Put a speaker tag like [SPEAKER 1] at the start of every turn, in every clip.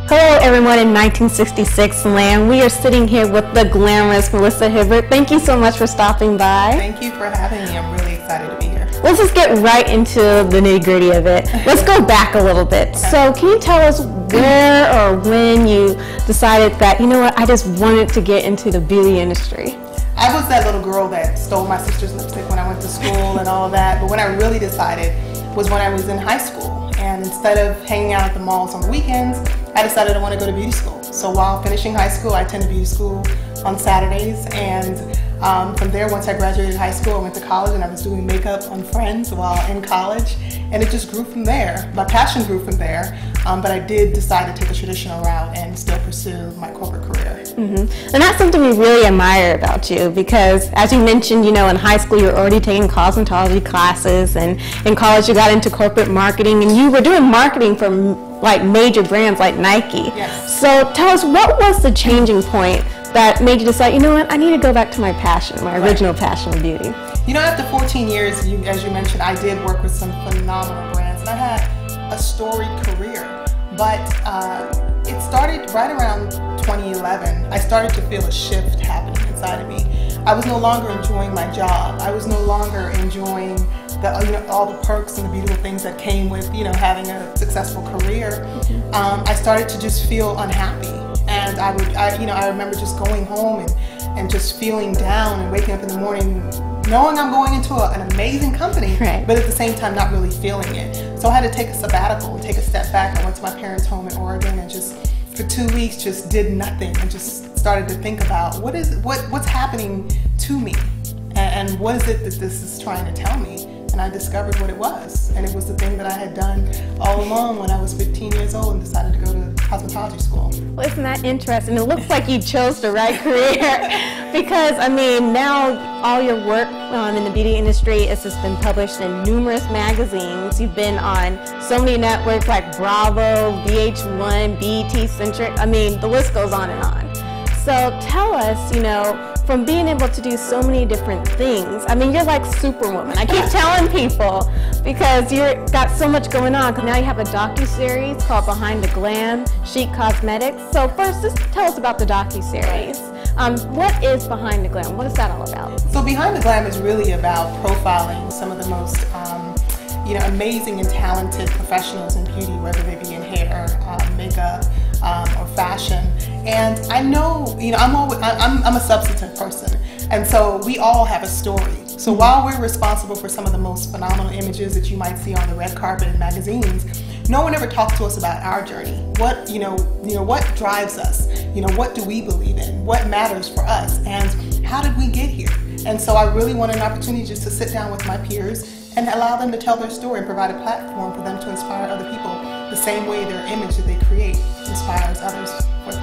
[SPEAKER 1] Hello everyone in 1966 land. We are sitting here with the glamorous Melissa Hibbert. Thank you so much for stopping by.
[SPEAKER 2] Thank you for having me. I'm really excited to be here.
[SPEAKER 1] Let's just get right into the nitty-gritty of it. Let's go back a little bit. Okay. So can you tell us where or when you decided that, you know what, I just wanted to get into the beauty industry?
[SPEAKER 2] I was that little girl that stole my sister's lipstick when I went to school and all of that, but when I really decided was when I was in high school. And instead of hanging out at the malls on the weekends, I decided I want to go to beauty school. So while finishing high school, I attended beauty school on Saturdays, and from there, once I graduated high school, I went to college and I was doing makeup on friends while in college, and it just grew from there. My passion grew from there, but I did decide to take a traditional route and still pursue my corporate career.
[SPEAKER 1] Mm-hmm. And that's something we really admire about you, because as you mentioned, you know, in high school you were already taking cosmetology classes, and in college you got into corporate marketing, and you were doing marketing for like major brands like Nike.
[SPEAKER 2] Yes.
[SPEAKER 1] So tell us, what was the changing point that made you decide, you know what, I need to go back to my passion, my original passion of beauty?
[SPEAKER 2] You know, after 14 years, as you mentioned, I did work with some phenomenal brands, and I had a storied career. But it started right around 2011. I started to feel a shift happening inside of me. I was no longer enjoying my job. I was no longer enjoying all the perks and the beautiful things that came with, you know, having a successful career. I started to just feel unhappy. And I remember just going home and just feeling down and waking up in the morning knowing I'm going into an amazing company,
[SPEAKER 1] right,
[SPEAKER 2] but at the same time not really feeling it. So I had to take a sabbatical and take a step back. I went to my parents' home in Oregon and just for 2 weeks just did nothing and just started to think about what's happening to me, and what is it that this is trying to tell me. And I discovered what it was, and it was the thing that I had done all along when I was 15 years old and decided to go to cosmetology school.
[SPEAKER 1] Well, isn't that interesting? It looks like you chose the right career, because I mean, now all your work in the beauty industry has just been published in numerous magazines. You've been on so many networks like Bravo, VH1, BET Centric. I mean, the list goes on and on. So tell us, you know, from being able to do so many different things, I mean, you're like Superwoman. I keep telling people, because you've got so much going on, because now you have a docu-series called Behind the Glam, Chic Cosmetics. So first, just tell us about the docu-series. What is Behind the Glam? What is that all about?
[SPEAKER 2] So Behind the Glam is really about profiling some of the most amazing and talented professionals in beauty, whether they be in hair, makeup, or fashion. And I know, you know, I'm a substantive person, and so we all have a story. So while we're responsible for some of the most phenomenal images that you might see on the red carpet in magazines, no one ever talks to us about our journey. What what drives us? You know, what do we believe in? What matters for us? And how did we get here? And so I really wanted an opportunity just to sit down with my peers and allow them to tell their story and provide a platform for them to inspire other people the same way their image that they create inspires others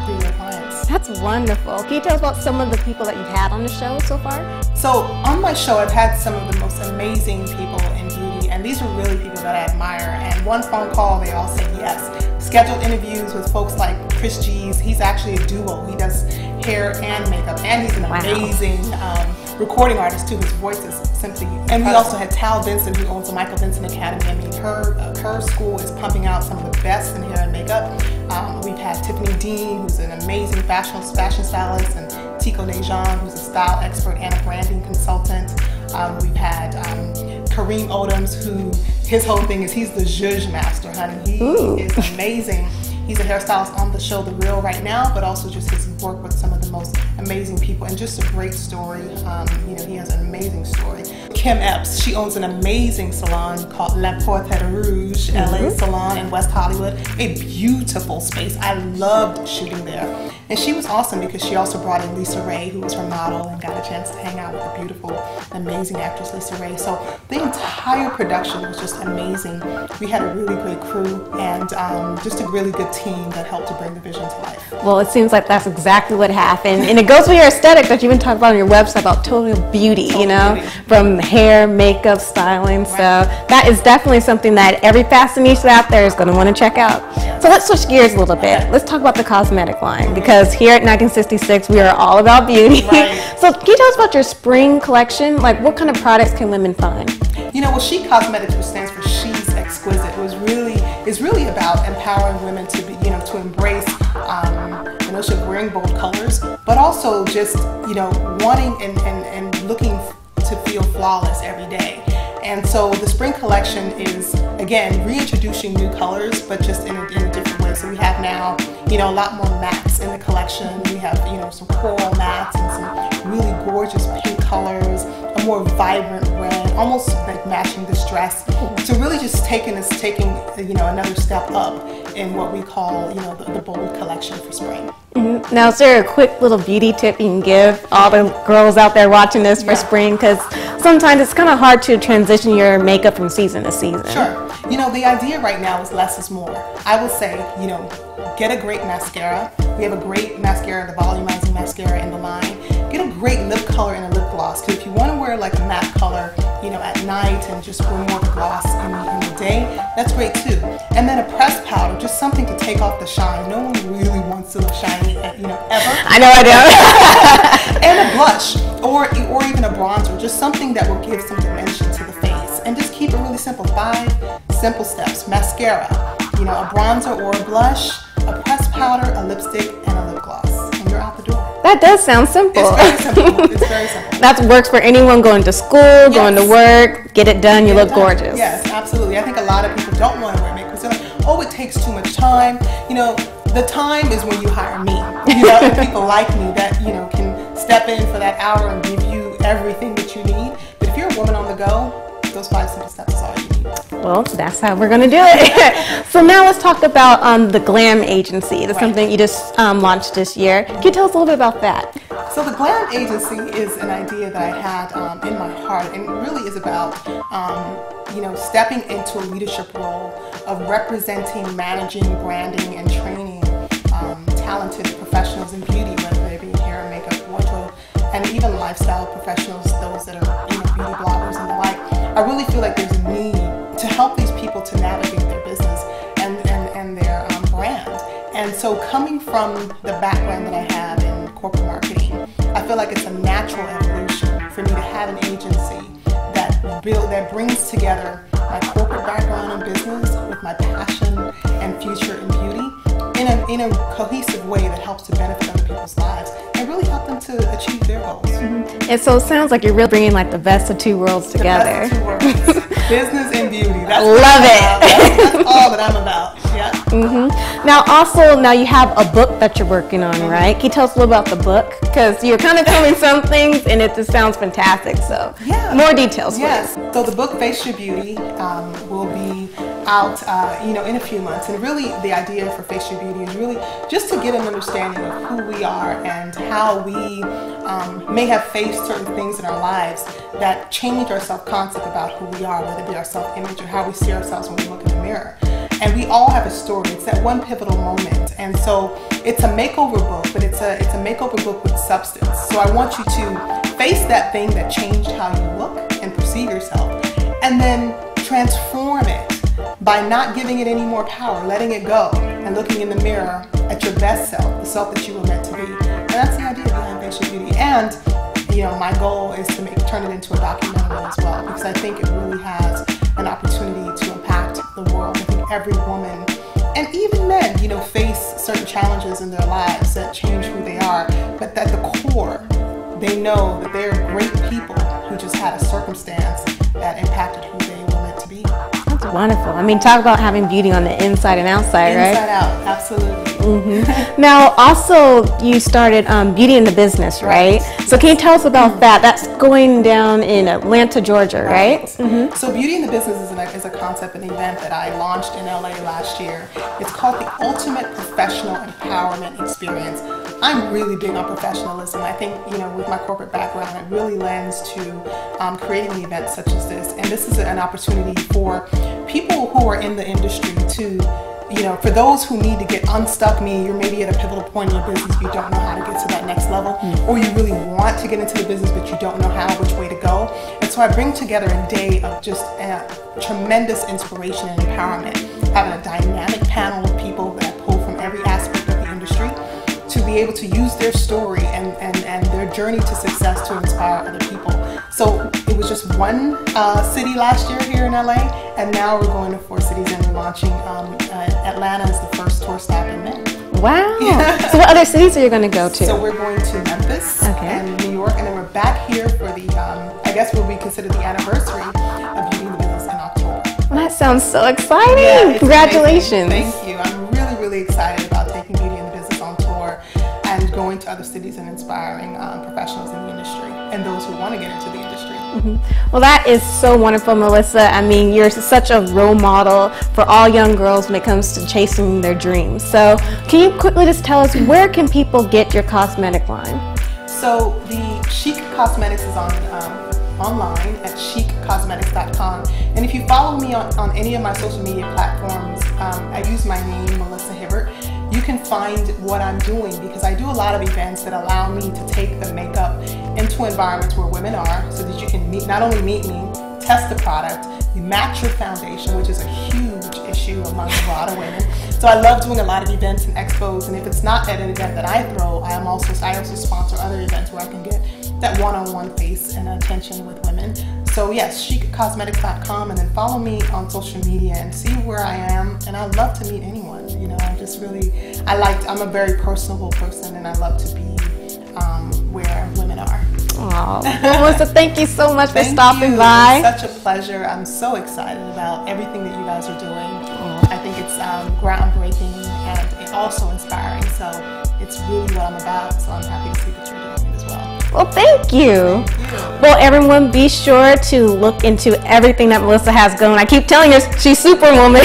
[SPEAKER 2] through their clients.
[SPEAKER 1] That's wonderful. Can you tell us about some of the people that you've had on the show so far?
[SPEAKER 2] So on my show, I've had some of the most amazing people in beauty, and these are really people that I admire. And one phone call, they all said yes. Scheduled interviews with folks like Chris G's. He's actually a duo. He does hair and makeup, and he's an amazing recording artist too. His voice is simply incredible. And we also had Tal Vincent, who owns the Michael Vincent Academy. I mean, her school is pumping out some of the best in hair and makeup. We've had Tiffany Dean, who's an amazing fashion stylist, and Tico Dejan, who's a style expert and a branding consultant. We've had Kareem Odoms, who his whole thing is he's the zhuzh master, honey. He is amazing. He's a hairstylist on the show The Real right now, but also just his work with some of the most amazing people, and just a great story. He has an amazing story. Kim Epps, she owns an amazing salon called La Porte Rouge, LA Salon in West Hollywood. A beautiful space. I loved shooting there. And she was awesome because she also brought in Lisa Ray, who was her model, and got a chance to hang out with the beautiful, amazing actress Lisa Ray. So the entire production was just amazing. We had a really great crew, and just a really good team that helped to bring the vision to life.
[SPEAKER 1] Well, it seems like that's exactly what happened. And it goes with your aesthetic that you even talk about on your website about total beauty, from hair, makeup, styling. Right. So that is definitely something that every fashionista out there is going to want to check out. Yes. So let's switch gears a little bit. Let's talk about the cosmetic line, because here at 1966, we are all about beauty.
[SPEAKER 2] Right.
[SPEAKER 1] So can you tell us about your spring collection? Like, what kind of products can women find?
[SPEAKER 2] You know, well, Chic Cosmetics, which stands for She's Exquisite, was really is really about empowering women to be, to embrace the notion of wearing bold colors, but also just, wanting and looking to feel flawless every day. And so the spring collection is, again, reintroducing new colors, but just in a different way. So we have now, a lot more mattes in the collection. We have, some coral mattes and some really gorgeous pink colors, a more vibrant red, almost like matching this dress. So really just taking another step up in what we call, the bold collection for spring.
[SPEAKER 1] Mm-hmm. Now, is there a quick little beauty tip you can give all the girls out there watching this for spring? Because sometimes it's kind of hard to transition your makeup from season to season.
[SPEAKER 2] Sure. The idea right now is less is more. I would say, get a great mascara. We have a great mascara, the volumizing mascara in the line. Get a great lip color and a lip gloss. Because if you want to wear like a matte color, at night and just wear more gloss in the day, that's great too. And then a pressed powder, just something to take off the shine. No one really wants to look shiny, ever.
[SPEAKER 1] I know I do.
[SPEAKER 2] And a blush or even a bronzer, just something that will give some dimension to the face. And just keep it really simple. 5 simple steps. Mascara, a bronzer or a blush, a pressed powder, a lipstick, and a lip gloss. And you're out the door.
[SPEAKER 1] That does sound simple.
[SPEAKER 2] It's very simple. It's very simple.
[SPEAKER 1] That works for anyone going to school, going to work, get it done, you look gorgeous.
[SPEAKER 2] Yes, absolutely. I think a lot of people don't want to wear makeup. They're like, oh, it takes too much time. The time is when you hire me. People like me that, can step in for that hour and give you everything that you need. But if you're a woman on the go, those 5 simple steps is all you need.
[SPEAKER 1] Well, that's how we're going to do it. So now let's talk about the Glam agency. That's something you just launched this year. Can you tell us a little bit about that?
[SPEAKER 2] So the Glam agency is an idea that I had in my heart, and it really is about stepping into a leadership role of representing, managing, branding, and training talented professionals in beauty, whether they be hair, makeup, wardrobe, and even lifestyle professionals, those that are beauty bloggers and the like. I really feel like there's a need to help these people to navigate their business and their brand. And so coming from the background that I have in corporate marketing, I feel like it's a natural evolution for me to have an agency that brings together my corporate background in business with my passion and future in beauty in a cohesive way that helps to benefit other people's lives and really help them to achieve their goals.
[SPEAKER 1] Mm-hmm. And so it sounds like you're really bringing like the best of 2 worlds together.
[SPEAKER 2] The best of 2 worlds. Business and beauty. That's
[SPEAKER 1] Love it.
[SPEAKER 2] That's all that I'm about. Yeah.
[SPEAKER 1] Mm-hmm. Now you have a book that you're working on, right? Can you tell us a little about the book? Because you're kind of telling some things and it just sounds fantastic. So more details, please.
[SPEAKER 2] Yes. So the book Face Your Beauty will be out in a few months, and really the idea for Face Your Beauty is really just to get an understanding of who we are and how we may have faced certain things in our lives that change our self-concept about who we are, whether it be our self-image or how we see ourselves when we look in the mirror. And we all have a story. It's that one pivotal moment. And so it's a makeover book, but it's a makeover book with substance. So I want you to face that thing that changed how you look and perceive yourself, and then transform it by not giving it any more power, letting it go, and looking in the mirror at your best self, the self that you were meant to be. And that's the idea behind Face Your Beauty. And my goal is to turn it into a documentary as well, because I think it really has an opportunity to impact the world. I think every woman, and even men, face certain challenges in their lives that change who they are, but at the core, they know that they're great people who just had a circumstance that impacted who they were meant to be.
[SPEAKER 1] That's wonderful. I mean, talk about having beauty on the inside and outside, right?
[SPEAKER 2] Inside out, absolutely.
[SPEAKER 1] Mm-hmm. Now, also, you started Beauty in the Business, right? So can you tell us about that? That's going down in Atlanta, Georgia, right? Mm-hmm.
[SPEAKER 2] So Beauty in the Business is a concept, an event that I launched in LA last year. It's called the Ultimate Professional Empowerment Experience. I'm really big on professionalism. I think, with my corporate background, it really lends to creating events such as this. And this is an opportunity for people who are in the industry to, for those who need to get unstuck, meaning you're maybe at a pivotal point in your business, you don't know how to get to that next level, or you really want to get into the business, but you don't know how, which way to go. And so I bring together a day of just tremendous inspiration and empowerment, having a dynamic panel of people that pull from every aspect of the industry to be able to use their story and their journey to success to inspire other people. So it was just one city last year here in LA, and now we're going to 4 cities, and we're launching Atlanta is the first tour stop in May.
[SPEAKER 1] Wow. So what other cities are you going to go to?
[SPEAKER 2] So we're going to Memphis and New York, and then we're back here for the, I guess what we consider the anniversary of Beauty in the Business in October.
[SPEAKER 1] Well, that sounds so exciting.
[SPEAKER 2] Yeah,
[SPEAKER 1] congratulations.
[SPEAKER 2] Amazing. Thank you. I'm really, really excited about taking Beauty in the Business on tour and going to other cities and inspiring professionals in the industry and those who want to get into the industry.
[SPEAKER 1] Well, that is so wonderful, Melissa. I mean, you're such a role model for all young girls when it comes to chasing their dreams. So can you quickly just tell us, where can people get your cosmetic line?
[SPEAKER 2] So the Chic Cosmetics is on online at chiccosmetics.com. And if you follow me on any of my social media platforms, I use my name, Melissa Hibbert. You can find what I'm doing, because I do a lot of events that allow me to take the makeup into environments where women are, so that you can not only meet me, test the product, you match your foundation, which is a huge issue among a lot of women. So I love doing a lot of events and expos, and if it's not at an event that I throw, I also sponsor other events where I can get that one-on-one face and attention with women. So yes, chiccosmetics.com, and then follow me on social media and see where I am. And I love to meet anyone. You know, I'm a very personable person, and I love to be where women are.
[SPEAKER 1] Oh, Melissa, thank you so much for stopping by.
[SPEAKER 2] It's such a pleasure. I'm so excited about everything that you guys are doing. I think it's groundbreaking and also inspiring. So it's really what I'm about. So I'm happy to see that you're doing it as well.
[SPEAKER 1] Well, thank you.
[SPEAKER 2] Thank you.
[SPEAKER 1] Well, everyone, be sure to look into everything that Melissa has going. I keep telling you, she's Superwoman.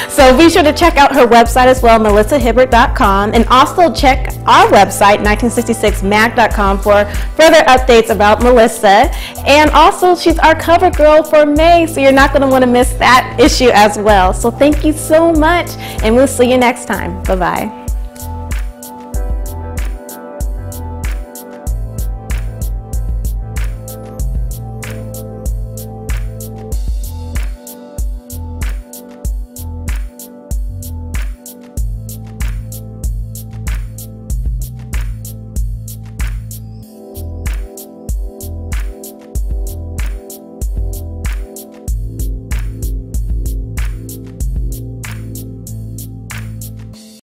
[SPEAKER 1] So be sure to check out her website as well, melissahibbert.com, and also check our website, 1966mag.com, for further updates about Melissa. And also, she's our cover girl for May, so you're not going to want to miss that issue as well. So thank you so much, and we'll see you next time. Bye-bye.